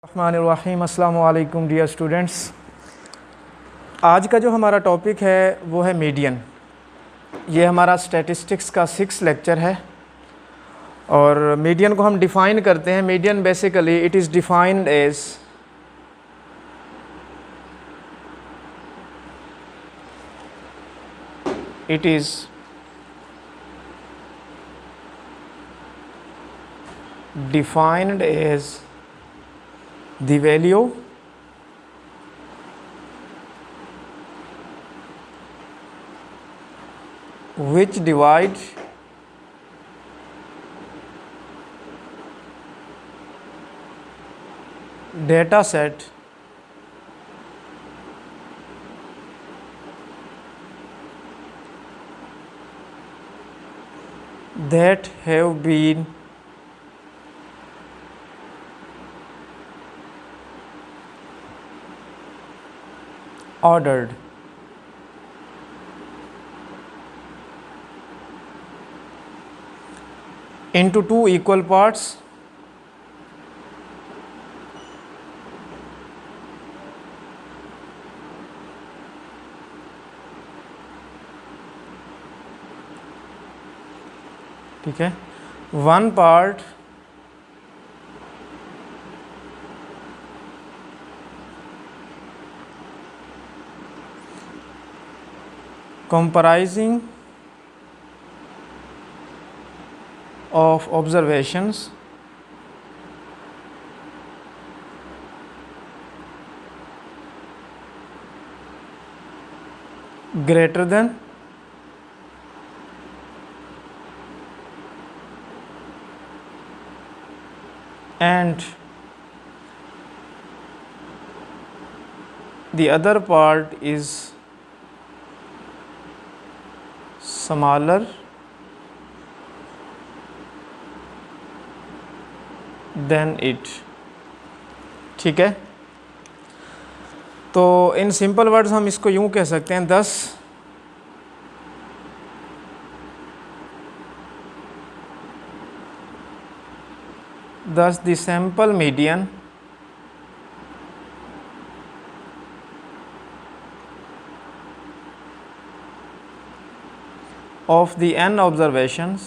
रहमानिर्रहीम। अस्सलामु अलैकुम dear students. आज का जो हमारा टॉपिक है वो है मीडियन। ये हमारा स्टैटिस्टिक्स का 6 लेक्चर है और मीडियन को हम डिफ़ाइन करते हैं। Median basically it is defined as the value which divides data set that have been ordered into two equal parts ठीक है। One part comprising of observations greater than and the other part is smaller than it। ठीक है, तो in simple words हम इसको यूं कह सकते हैं, thus the sample median of the n observations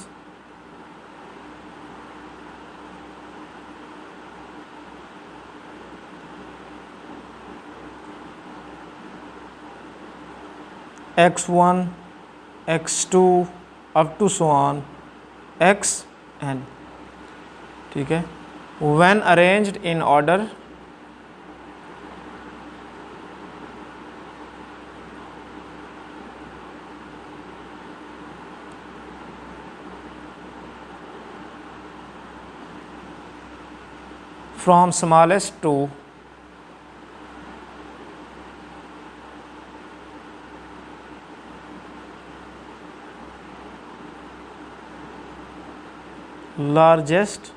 x1 x2 up to so on xn, ठीक है, when arranged in order from smallest to largest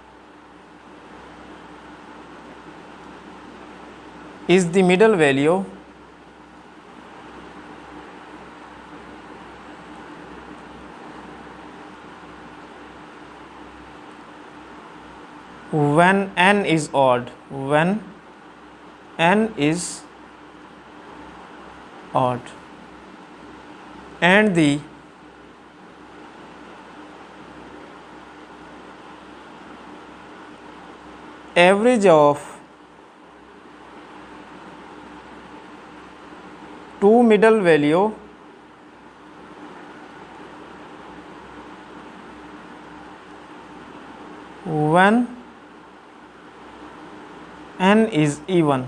is the middle value when n is odd, and the average of two middle value when n is even।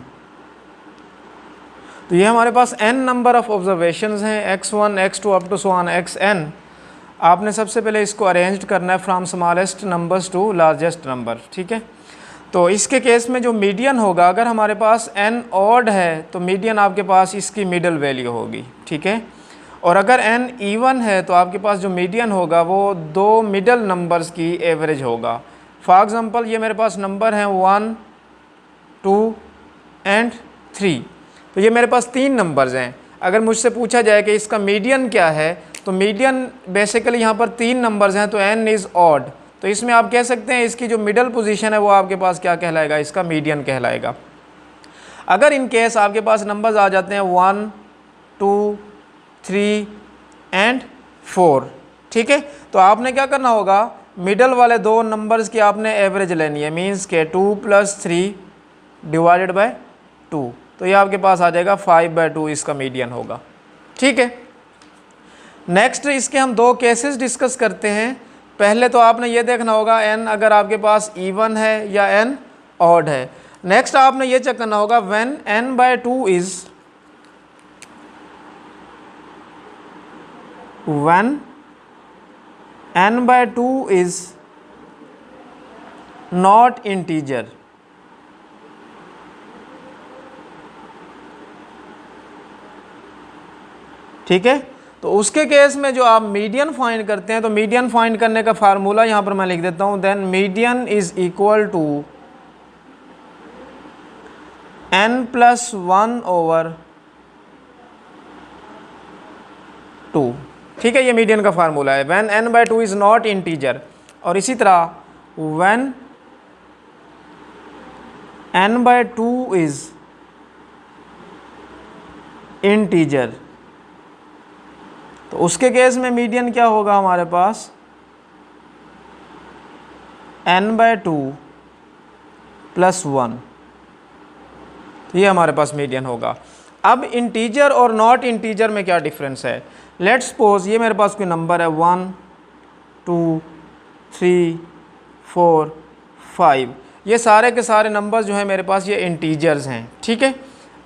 तो ये हमारे पास n number of observations हैं, x1 x2 up to so on xn। आपने सबसे पहले इसको arrange करना है from smallest numbers to largest number, ठीक है। तो इसके केस में जो मीडियन होगा, अगर हमारे पास n ऑड है तो मीडियन आपके पास इसकी मिडल वैल्यू होगी, ठीक है। और अगर n इवन है तो आपके पास जो मीडियन होगा वो दो मिडल नंबर्स की एवरेज होगा। फॉर एग्ज़ाम्पल ये मेरे पास नंबर हैं 1 2 एंड 3, तो ये मेरे पास 3 नंबर्स हैं। अगर मुझसे पूछा जाए कि इसका मीडियन क्या है, तो मीडियन बेसिकली यहाँ पर 3 नंबर्स हैं, तो n इज़ ऑड, तो इसमें आप कह सकते हैं इसकी जो मिडल पोजीशन है वो आपके पास क्या कहलाएगा, इसका मीडियन कहलाएगा। अगर इन केस आपके पास नंबर्स आ जाते हैं 1 2 3 एंड 4, ठीक है, तो आपने क्या करना होगा, मिडल वाले दो नंबर्स की आपने एवरेज लेनी है, मीन्स के 2 + 3 डिवाइडेड बाय 2, तो ये आपके पास आ जाएगा 5/2 इसका मीडियन होगा, ठीक है। नेक्स्ट इसके हम दो केसेस डिस्कस करते हैं। पहले तो आपने ये देखना होगा n अगर आपके पास इवन है या n ऑड है। नेक्स्ट आपने ये चेक करना होगा when n/2 is, when n/2 is not integer, ठीक है। तो उसके केस में जो आप मीडियन फाइंड करते हैं, तो मीडियन फाइंड करने का फार्मूला यहाँ पर मैं लिख देता हूँ, then median is equal to n+1/2, ठीक है, ये मीडियन का फार्मूला है when n/2 is not integer. और इसी तरह व्हेन n/2 इज इंटीजर, तो उसके केस में मीडियन क्या होगा हमारे पास, n/2 + 1, तो ये हमारे पास मीडियन होगा। अब इंटीजर और नॉट इंटीजर में क्या डिफरेंस है, लेट्स सपोज ये मेरे पास कोई नंबर है 1 2 3 4 5, ये सारे के सारे नंबर्स जो है मेरे पास ये इंटीजर्स हैं, ठीक है।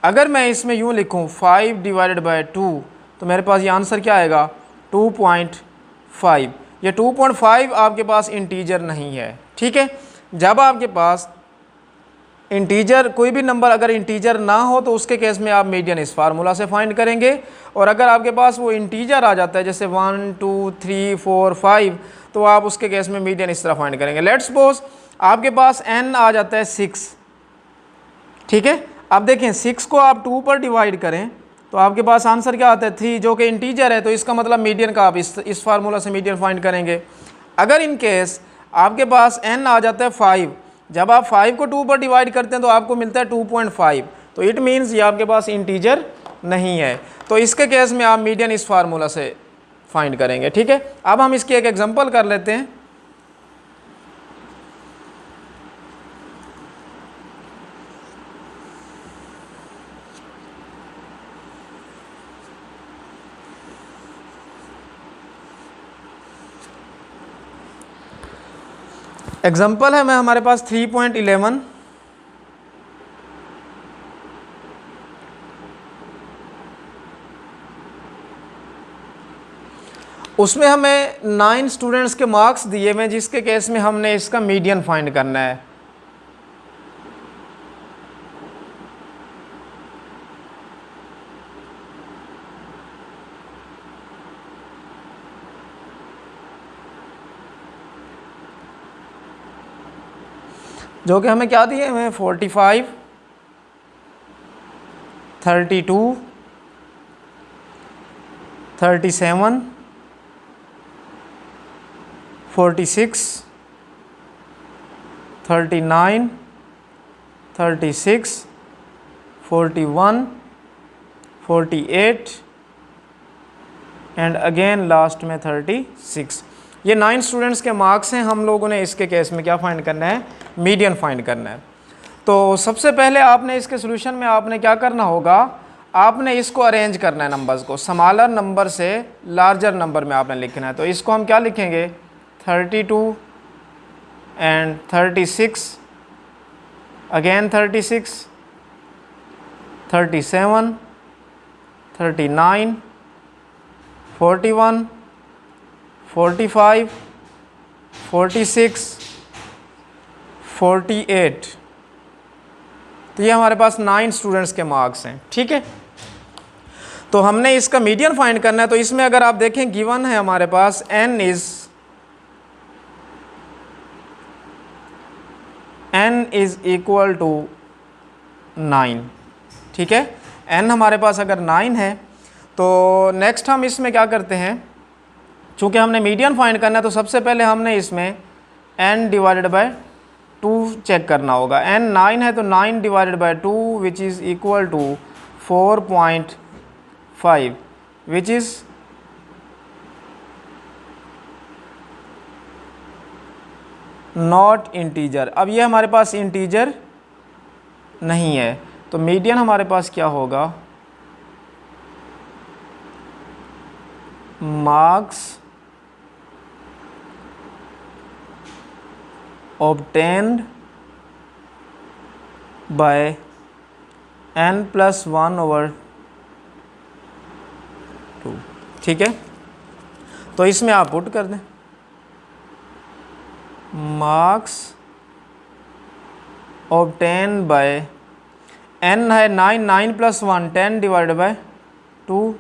अगर मैं इसमें यूँ लिखूँ 5/2, तो मेरे पास ये आंसर क्या आएगा 2.5। ये 2.5 आपके पास इंटीजर नहीं है, ठीक है। जब आपके पास इंटीजर कोई भी नंबर अगर इंटीजर ना हो तो उसके केस में आप मीडियन इस फार्मूला से फाइंड करेंगे, और अगर आपके पास वो इंटीजर आ जाता है जैसे 1 2 3 4 5, तो आप उसके केस में मीडियन इस तरह फाइंड करेंगे। लेट्स सपोज आपके पास n आ जाता है 6, ठीक है। अब देखें 6 को आप 2 पर डिवाइड करें तो आपके पास आंसर क्या आता है 3, जो कि इंटीजर है, तो इसका मतलब मीडियन का आप इस फार्मूला से मीडियन फाइंड करेंगे। अगर इन केस आपके पास n आ जाता है 5, जब आप 5 को 2 पर डिवाइड करते हैं तो आपको मिलता है 2.5, तो इट मीन्स ये आपके पास इंटीजर नहीं है, तो इसके केस में आप मीडियन इस फार्मूला से फाइंड करेंगे, ठीक है। अब हम इसकी एक एग्जांपल कर लेते हैं। एग्जाम्पल है मैं हमारे पास 3.11, उसमें हमें 9 स्टूडेंट्स के मार्क्स दिए हुए, जिसके केस में हमने इसका मीडियन फाइंड करना है। जो कि हमें क्या दिए हुए हैं 45 32 37 46 39 36 41 48 एंड अगेन लास्ट में 36। ये 9 स्टूडेंट्स के मार्क्स हैं। हम लोगों ने इसके केस में क्या फाइंड करना है, मीडियन फाइंड करना है। तो सबसे पहले आपने इसके सोल्यूशन में आपने क्या करना होगा, आपने इसको अरेंज करना है, नंबर्स को स्मॉलर नंबर से लार्जर नंबर में आपने लिखना है। तो इसको हम क्या लिखेंगे 32 एंड 36, अगेन 36 37 39 41 45 46 48। तो ये हमारे पास 9 स्टूडेंट्स के मार्क्स हैं, ठीक है। तो हमने इसका मीडियन फाइंड करना है। तो इसमें अगर आप देखें गिवन है हमारे पास n इज इक्वल टू 9, ठीक है। n हमारे पास अगर 9 है तो नेक्स्ट हम इसमें क्या करते हैं, चूँकि हमने मीडियन फाइंड करना है तो सबसे पहले हमने इसमें n डिवाइडेड बाय 2 चेक करना होगा। n 9 है तो 9 divided by 2 which is equal to 4.5 which is not integer. अब ये हमारे पास इंटीजर नहीं है, तो मीडियन हमारे पास क्या होगा, मार्क्स obtained by n+1/2। ठीक है, तो इसमें आप पुट कर दें मार्क्स obtained by n है 9, 9 + 1 10 डिवाइडेड बाय 2।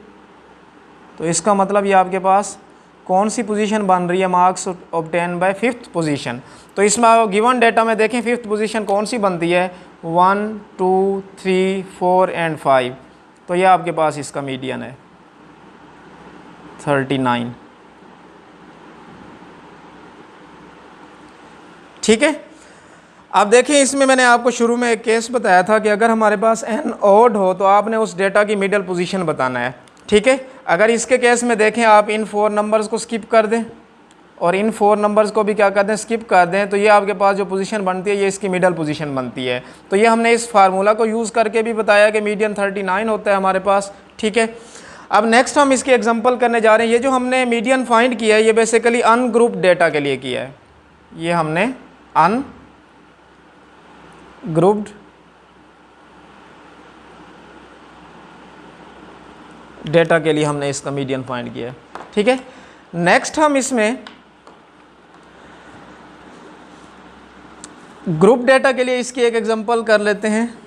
तो इसका मतलब ये आपके पास कौन सी पोजीशन बन रही है, marks obtain bye 5th position. तो इसमें गिवन डेटा में देखें 5th पोजीशन कौन सी बनती है, 1 2 3 4 एंड 5। तो ये आपके पास इसका मीडियन है 39। ठीक है, अब देखें इसमें मैंने आपको शुरू में एक केस बताया था कि अगर हमारे पास n ऑड हो तो आपने उस डेटा की मिडल पोजीशन बताना है। ठीक है, अगर इसके केस में देखें आप इन 4 नंबर्स को स्किप कर दें और इन 4 नंबर्स को भी क्या कर दें, स्किप कर दें, तो ये आपके पास जो पोजीशन बनती है ये इसकी मिडल पोजीशन बनती है। तो ये हमने इस फार्मूला को यूज़ करके भी बताया कि मीडियन 39 होता है हमारे पास। ठीक है, अब नेक्स्ट हम इसके एग्जांपल करने जा रहे हैं। ये जो हमने मीडियन फाइंड किया है ये बेसिकली अनग्रुप्ड डेटा के लिए किया है। ये हमने अनग्रुप्ड डेटा के लिए हमने इसका मीडियन फाइंड किया है। ठीक है, नेक्स्ट हम इसमें ग्रुप डेटा के लिए इसकी एक एग्जांपल कर लेते हैं।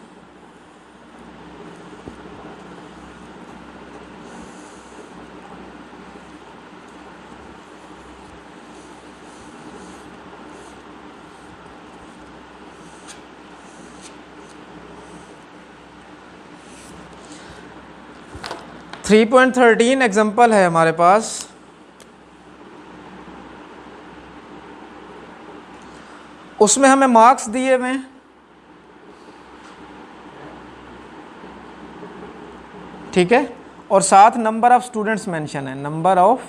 थ्री 3.13 एग्जांपल है हमारे पास। उसमें हमें मार्क्स दिए हुए हैं। ठीक है, और साथ नंबर ऑफ स्टूडेंट्स मेंशन है, नंबर ऑफ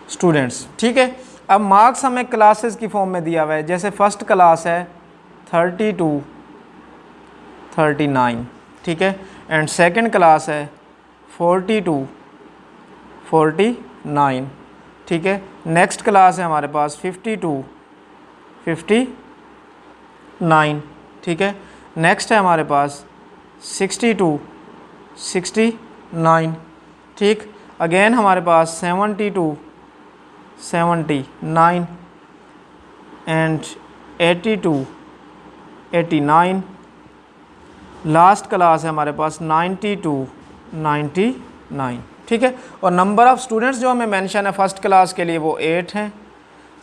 स्टूडेंट्स। ठीक है, अब मार्क्स हमें क्लासेस की फॉर्म में दिया हुआ है, जैसे फर्स्ट क्लास है 32 39। ठीक है, एंड सेकंड क्लास है 42 49। ठीक है, नेक्स्ट क्लास है हमारे पास 52 59। ठीक है, नेक्स्ट है हमारे पास 62 69। ठीक, अगेन हमारे पास 72 79 एंड 82 89। लास्ट क्लास है हमारे पास 92 99। ठीक है, और नंबर ऑफ़ स्टूडेंट्स जो हमें मेंशन है फर्स्ट क्लास के लिए वो 8 हैं।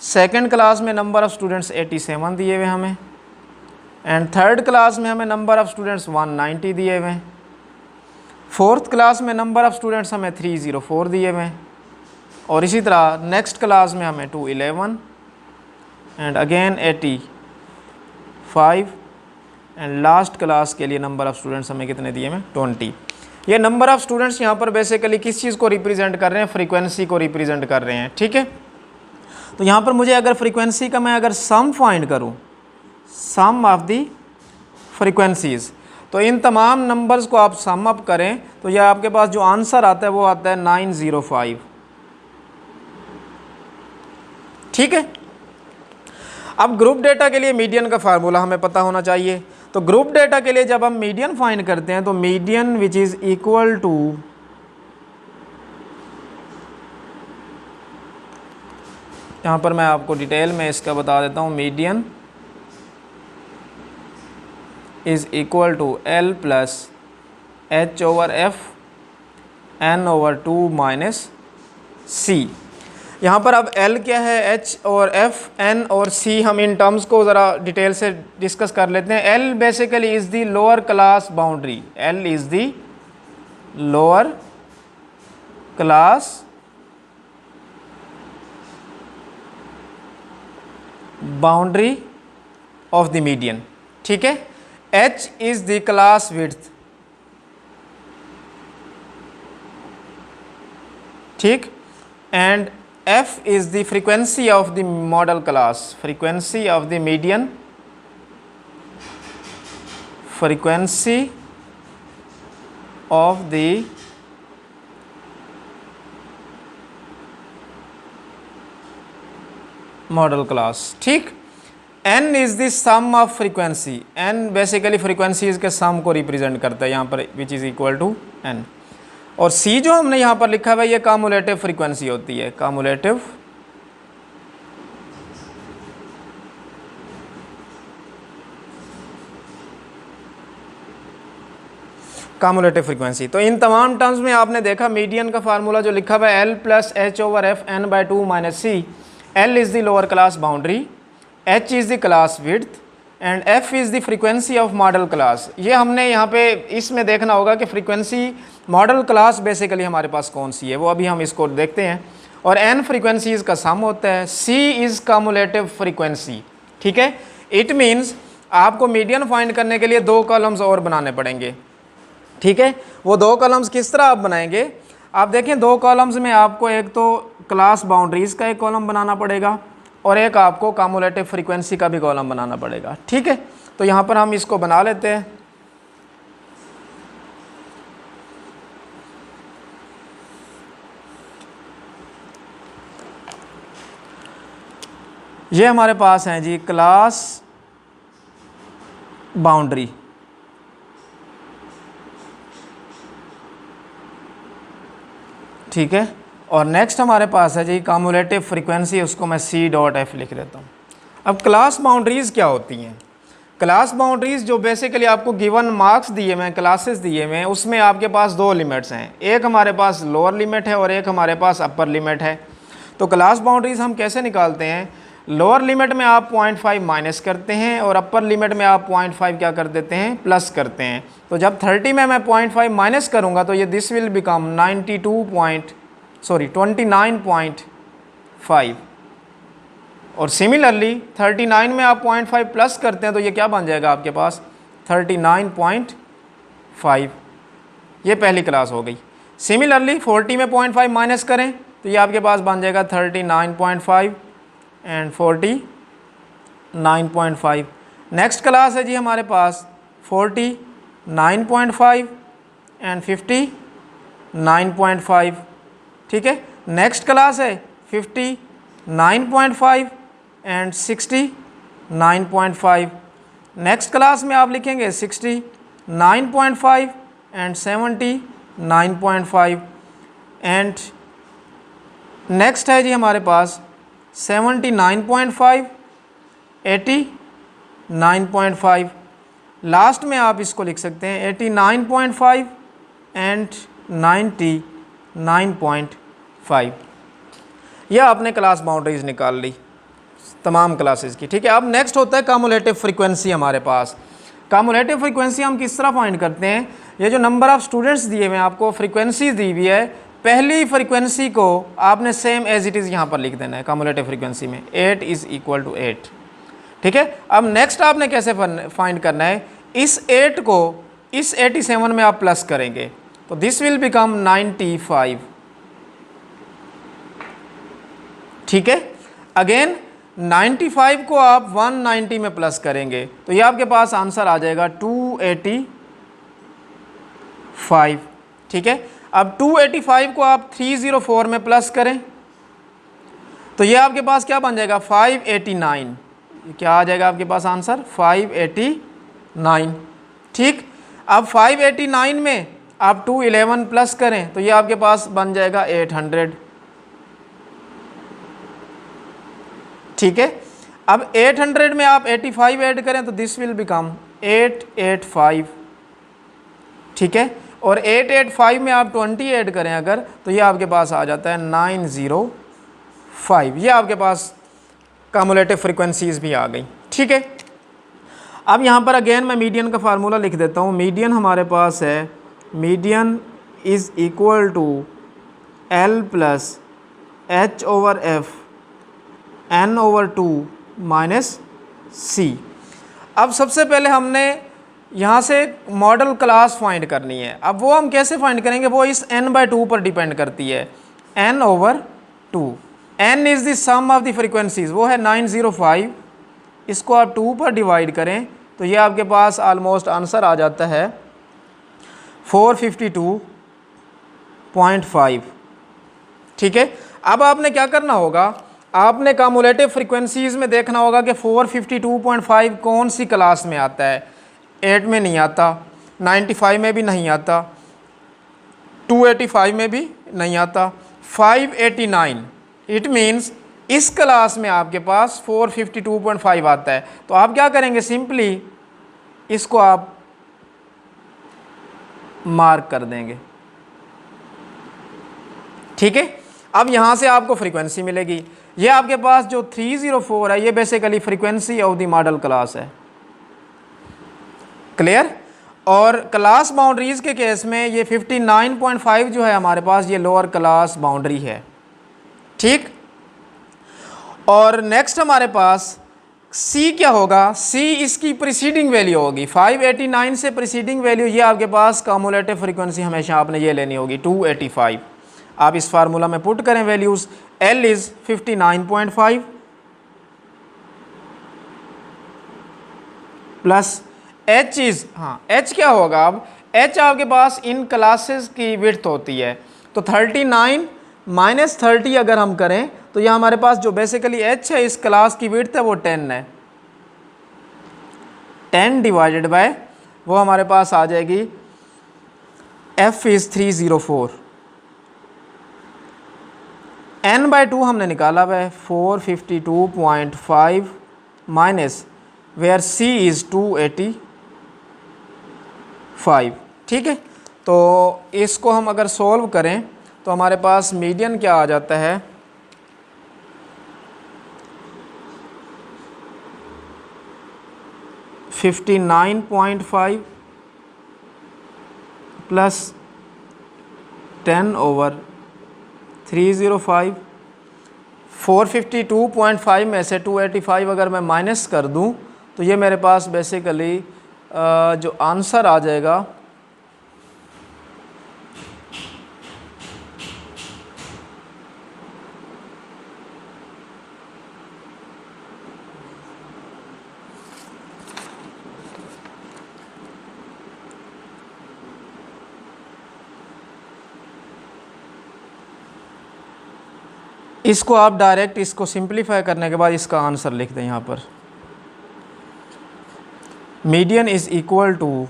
सेकंड क्लास में नंबर ऑफ़ स्टूडेंट्स 87 दिए हुए हमें, एंड थर्ड क्लास में हमें नंबर ऑफ़ स्टूडेंट्स 190 दिए हुए हैं। फोर्थ क्लास में नंबर ऑफ़ स्टूडेंट्स हमें 304 दिए हुए हैं, और इसी तरह नेक्स्ट क्लास में हमें 211 and again 85, and last class के लिए नंबर ऑफ़ स्टूडेंट्स हमें कितने दिए हैं, 20। ये नंबर ऑफ़ स्टूडेंट्स यहाँ पर बेसिकली किस चीज़ को रिप्रेजेंट कर रहे हैं, फ्रीक्वेंसी को रिप्रेजेंट कर रहे हैं। ठीक है, तो यहाँ पर मुझे अगर फ्रीक्वेंसी का मैं अगर सम फाइंड करूँ, सम ऑफ दी फ्रीक्वेंसीज़, तो इन तमाम नंबर्स को आप सम अप करें तो यह आपके पास जो आंसर आता है वो आता है 905। ठीक है, अब ग्रुप डेटा के लिए मीडियन का फार्मूला हमें पता होना चाहिए। तो ग्रुप डेटा के लिए जब हम मीडियन फाइंड करते हैं तो median which is equal to यहाँ पर मैं आपको डिटेल में इसका बता देता हूँ, median is equal to L plus H/F N/2 minus C। यहाँ पर अब L क्या है, H और F, N और C, हम इन टर्म्स को ज़रा डिटेल से डिस्कस कर लेते हैं। L basically is the lower class boundary, L is the lower class boundary of the median, ठीक है। h is the class width, ठीक, and f is the frequency of the modal class, frequency of the median, frequency of the modal class, ठीक। n is the sum of frequency, n basically frequencies के sum को represent करता है यहाँ पर, which is equal to n। और c जो हमने यहाँ पर लिखा हुआ है ये कम्युलेटिव फ्रीक्वेंसी होती है, कम्युलेटिव कम्युलेटिव फ्रीक्वेंसी। तो इन तमाम टर्म्स में आपने देखा मीडियन का फार्मूला जो लिखा हुआ है L plus H over F N by two minus C. L is the lower class boundary, H is the class width and F is the frequency of modal class. ये हमने यहाँ पे इसमें देखना होगा कि फ्रीक्वेंसी मॉडल क्लास बेसिकली हमारे पास कौन सी है, वो अभी हम इसको देखते हैं। और n फ्रीक्वेंसीज़ का सम होता है, C इज़ कम्युलेटिव फ्रीक्वेंसी, ठीक है। इट मीन्स आपको मीडियन फाइंड करने के लिए 2 कॉलम्स और बनाने पड़ेंगे, ठीक है। वो 2 कॉलम्स किस तरह आप बनाएंगे, आप देखें 2 कॉलम्स में आपको एक तो क्लास बाउंड्रीज़ का एक कॉलम बनाना पड़ेगा और एक आपको कम्युलेटिव फ्रीक्वेंसी का भी कॉलम बनाना पड़ेगा, ठीक है। तो यहाँ पर हम इसको बना लेते हैं। ये हमारे पास हैं जी क्लास बाउंड्री, ठीक है। और नेक्स्ट हमारे पास है जी कम्युलेटिव फ्रीक्वेंसी, उसको मैं C डॉट F लिख देता हूँ। अब क्लास बाउंड्रीज़ क्या होती हैं, क्लास बाउंड्रीज़ जो बेसिकली आपको गिवन मार्क्स दिए हुए हैं, क्लासेस दिए हुए हैं, उसमें आपके पास 2 लिमिट्स हैं, एक हमारे पास लोअर लिमिट है और एक हमारे पास अपर लिमिट है। तो क्लास बाउंड्रीज़ हम कैसे निकालते हैं, लोअर लिमिट में आप 0.5 माइनस करते हैं और अपर लिमिट में आप 0.5 क्या कर देते हैं, प्लस करते हैं। तो जब 30 में मैं 0.5 माइनस करूँगा तो ये दिस विल बिकम 29.5 और सिमिलरली 39 में आप 0.5 प्लस करते हैं तो ये क्या बन जाएगा आपके पास 39.5। ये पहली क्लास हो गई। सिमिलरली 40 में 0.5 माइनस करें तो ये आपके पास बन जाएगा 39.5 एंड 49.5। नेक्स्ट क्लास है जी हमारे पास 49.5 एंड 59.5, ठीक है। नेक्स्ट क्लास है 59.5 एंड 69.5। नेक्स्ट क्लास में आप लिखेंगे 69.5 एंड 79.5 एंड नेक्स्ट है जी हमारे पास 79.5, 89.5। लास्ट में आप इसको लिख सकते हैं 89.5 एंड 99.5। यह आपने क्लास बाउंड्रीज निकाल ली तमाम क्लासेस की, ठीक है। अब नेक्स्ट होता है कम्युलेटिव फ्रीक्वेंसी। हमारे पास कम्युलेटिव फ्रीक्वेंसी हम किस तरह फाइंड करते हैं, ये जो नंबर ऑफ़ स्टूडेंट्स दिए हुए हैं, आपको फ्रीक्वेंसी दी हुई है, पहली फ्रीक्वेंसी को आपने सेम एज इट इज़ यहाँ पर लिख देना है कम्युलेटिव फ्रीक्वेंसी में 8 इज़ इक्वल टू 8, ठीक है। अब नेक्स्ट आपने कैसे फाइंड करना है, इस 8 को इस 87 में आप प्लस करेंगे तो दिस विल बिकम 95, ठीक है। अगेन 95 को आप 190 में प्लस करेंगे तो ये आपके पास आंसर आ जाएगा 285, ठीक है। अब 285 को आप 304 में प्लस करें तो ये आपके पास क्या बन जाएगा 589। क्या आ जाएगा आपके पास आंसर 589, ठीक। अब 589 में आप 211 प्लस करें तो ये आपके पास बन जाएगा 800, ठीक है। अब 800 में आप 85 ऐड करें तो दिस विल बिकम 885, ठीक है। और 885 में आप 20 ऐड करें अगर तो ये आपके पास आ जाता है 905। ये आपके पास कम्युलेटिव फ्रीक्वेंसीज भी आ गई, ठीक है। अब यहाँ पर अगेन मैं मीडियन का फार्मूला लिख देता हूँ। मीडियन हमारे पास है, median is equal to L plus H over F N/2 minus C। अब सबसे पहले हमने यहाँ से मॉडल क्लास फाइंड करनी है। अब वो हम कैसे फाइंड करेंगे, वो इस n/2 पर डिपेंड करती है। n/2, n is the sum of the frequencies, वो है 905। इसको आप 2 पर डिवाइड करें तो ये आपके पास ऑलमोस्ट आंसर आ जाता है 452.5। ठीक है, अब आपने क्या करना होगा, आपने कम्युलेटिव फ्रीक्वेंसीज में देखना होगा कि 452.5 कौन सी क्लास में आता है। 8 में नहीं आता, 95 में भी नहीं आता, 285 में भी नहीं आता, 589, इट मीन्स इस क्लास में आपके पास 452.5 आता है। तो आप क्या करेंगे, सिंपली इसको आप मार्क कर देंगे। ठीक है, अब यहाँ से आपको फ्रीक्वेंसी मिलेगी। ये आपके पास जो 304 है ये basically frequency of the modal class है। क्लियर। और क्लास बाउंड्रीज के केस में ये 59.5 जो है हमारे पास, ये लोअर क्लास बाउंड्री है। ठीक, और नेक्स्ट हमारे पास C क्या होगा, C इसकी प्रीसीडिंग वैल्यू होगी। 589 से प्रीसीडिंग वैल्यू ये आपके पास कम्युलेटिव फ्रीक्वेंसी हमेशा आपने ये लेनी होगी 285। आप इस फार्मूला में पुट करें values, L is 59.5 plus H is, हाँ H क्या होगा, अब H आपके पास इन क्लासेस की विड्थ होती है। तो 39 माइनस 30 अगर हम करें तो यह हमारे पास जो बेसिकली H है इस क्लास की विड्थ है वो 10 है। 10 डिवाइडेड बाय वो हमारे पास आ जाएगी F इज़ 304। n/2 हमने निकाला हुआ है 452.5 माइनस वेयर C इज़ 285। ठीक है, तो इसको हम अगर सॉल्व करें तो हमारे पास मीडियन क्या आ जाता है, 59.5 प्लस 10/305। 452.5 में से 285 अगर मैं माइनस कर दूं तो ये मेरे पास बेसिकली जो आंसर आ जाएगा इसको आप डायरेक्ट इसको सिंप्लीफाई करने के बाद इसका आंसर लिख दें। यहाँ पर मीडियन इज़ इक्वल टू,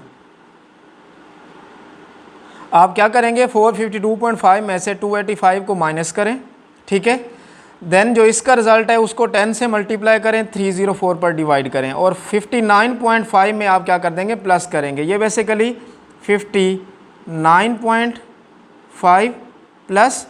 आप क्या करेंगे 452.5 में से 285 को माइनस करें। ठीक है, देन जो इसका रिज़ल्ट है उसको 10 से मल्टीप्लाई करें, 304 पर डिवाइड करें और 59.5 में आप क्या कर देंगे, प्लस करेंगे। ये बेसिकली 59.5 प्लस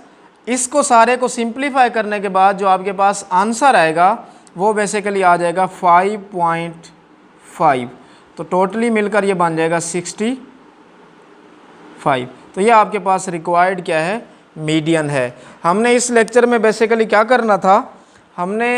इसको सारे को सिंप्लीफाई करने के बाद जो आपके पास आंसर आएगा वो बेसिकली आ जाएगा 5.5। तो टोटली मिलकर ये बन जाएगा 65। तो ये आपके पास रिक्वायर्ड क्या है, मीडियन है। हमने इस लेक्चर में बेसिकली क्या करना था, हमने